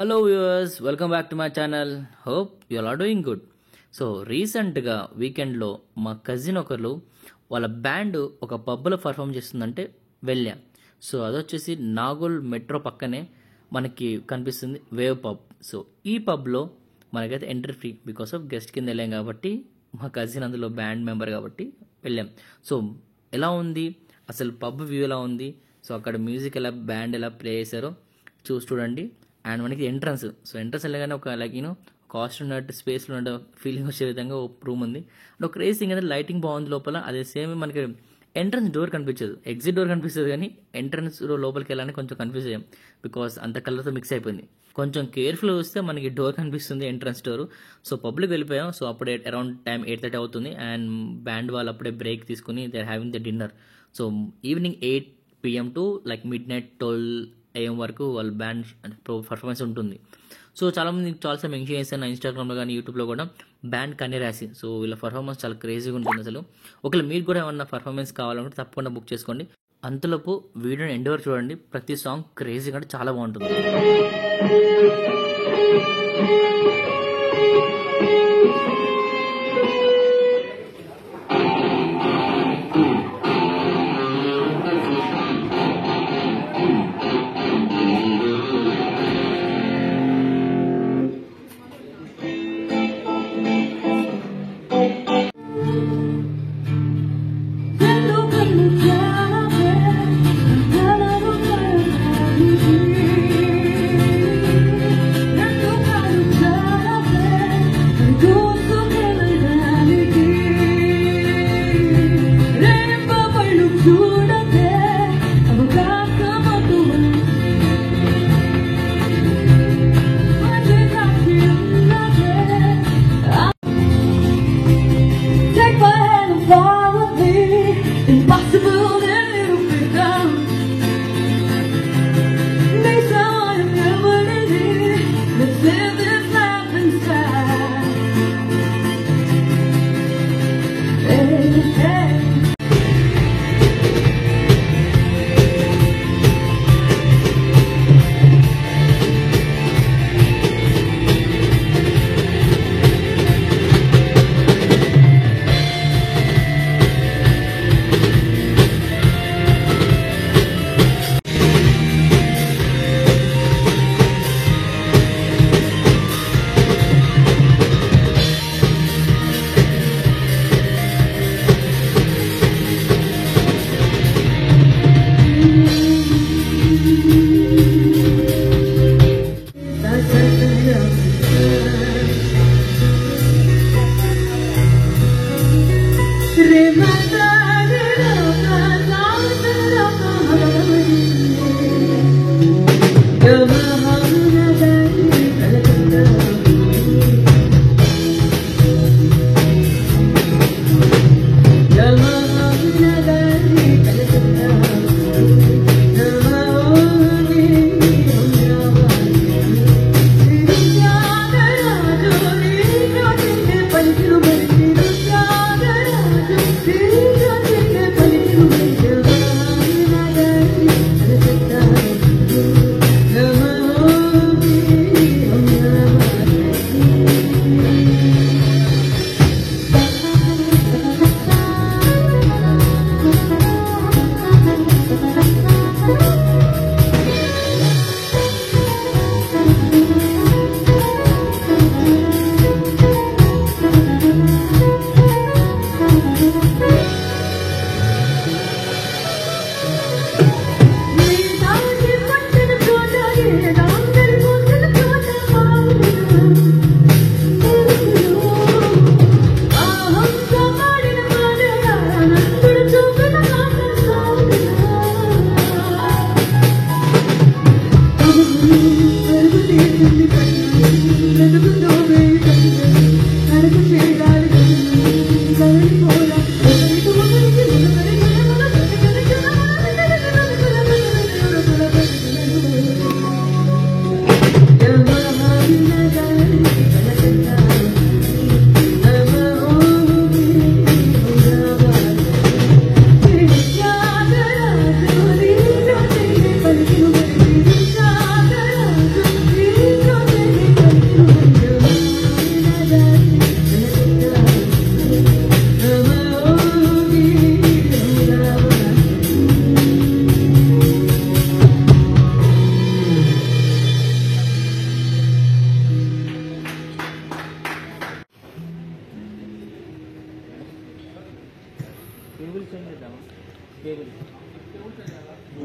Hello viewers, welcome back to my channel. Hope you are doing good. So రీసెంట్గా వీకెండ్లో మా cousin ఒకరు వాళ్ళ బ్యాండ్ ఒక పబ్లో పర్ఫామ్ చేస్తుందంటే వెళ్ళాం. సో అదొచ్చేసి నాగోల్ మెట్రో పక్కనే మనకి కనిపిస్తుంది వేవ్ పబ్. సో ఈ పబ్లో మనకైతే entry free because of guest కింద వెళ్ళాం కాబట్టి, మా కజిన్ అందులో బ్యాండ్ మెంబర్ కాబట్టి వెళ్ళాం. సో ఎలా ఉంది అసలు పబ్ వ్యూ ఎలా ఉంది, సో అక్కడ మ్యూజిక్ ఎలా బ్యాండ్ ఎలా ప్లే చేశారో చూడండి. అండ్ మనకి ఎంట్రన్స్, సో ఎంట్రన్స్ వెళ్ళగానే ఒక కాస్ట్ ఉన్నట్టు స్పేస్లో ఉన్న ఫీలింగ్ వచ్చే విధంగా ఒక రూమ్ ఉంది. అండ్ ఒక క్రేజ్ థింగ్ అంటే లైటింగ్ బాగుంది లోపల. అదే సేమ్ మనకి ఎంట్రన్స్ డోర్ కనిపించదు, ఎగ్జిట్ డోర్ కనిపిస్తుంది, కానీ ఎంట్రన్స్ లోపలికి వెళ్ళాలని కొంచెం కన్ఫ్యూజ్ అయ్యాం బికాస్ అంత కలర్తో మిక్స్ అయిపోయింది. కొంచెం కేర్ఫుల్ వస్తే మనకి డోర్ కనిపిస్తుంది, ఎంట్రన్స్ డోర్. సో పబ్లిక్ వెళ్ళిపోయాం. సో అప్పుడే అరౌండ్ టైం 8:30 అవుతుంది. అండ్ బ్యాండ్ వాళ్ళు అప్పుడే బ్రేక్ తీసుకుని they are having the dinner. So evening 8 PM to midnight 12 AM వరకు వాళ్ళ బ్యాండ్ పర్ఫార్మెన్స్ ఉంటుంది. సో చాలామంది చాలాసార్లు మెన్షన్ చేశాను ఇన్స్టాగ్రామ్లో కానీ యూట్యూబ్లో కూడా బ్యాండ్ కన్నెరాసి. సో వీళ్ళ పర్ఫార్మెన్స్ చాలా క్రేజీగా ఉంటుంది అసలు. ఒకవేళ మీకు కూడా ఏమన్నా పర్ఫార్మెన్స్ కావాలంటే తప్పకుండా బుక్ చేసుకోండి. అంతలోపు వీడియోని ఎండ్ వరకు చూడండి, ప్రతి సాంగ్ క్రేజీగా అంటే చాలా బాగుంటుంది.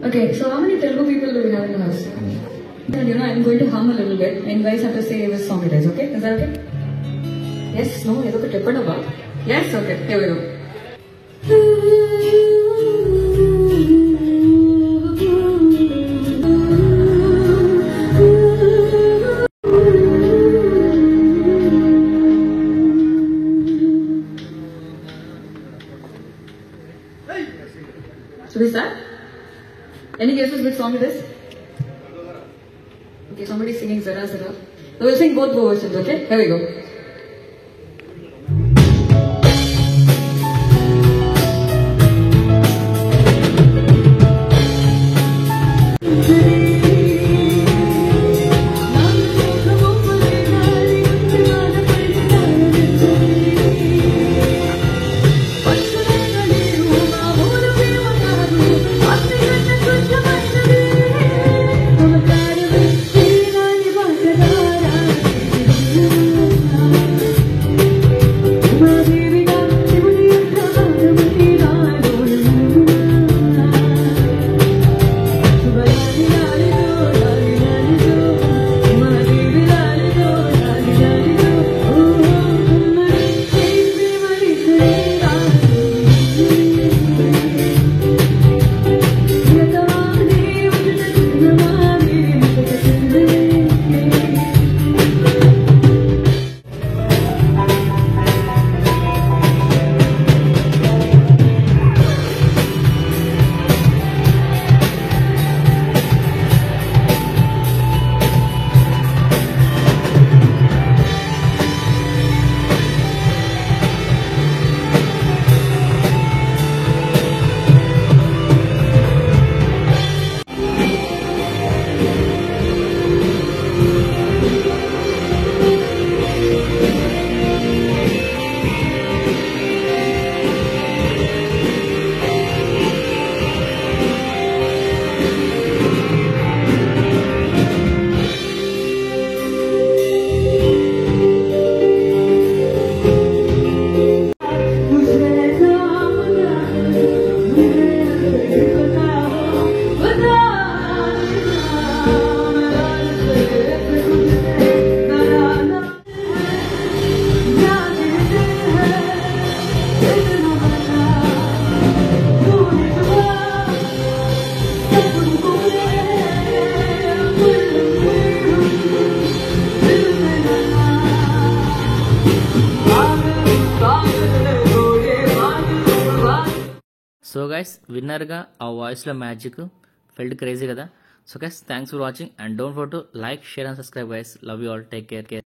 Okay, so how many Telugu people do we have in the house? And I'm going to hum a little bit, and you guys have to say which song it is, okay? Is that okay? Yes, no, you have to tip it about. Yes, okay, here we go. Should we start? Any guesses which song it is? Okay, somebody's singing Zara Zara. So we'll sing both versions, okay? Here we go. So guys విన్నర్గా ఆ వాయిస్లో magic felt crazy కదా. So guys thanks for watching and don't forget to like share and subscribe guys. Love you all, take care.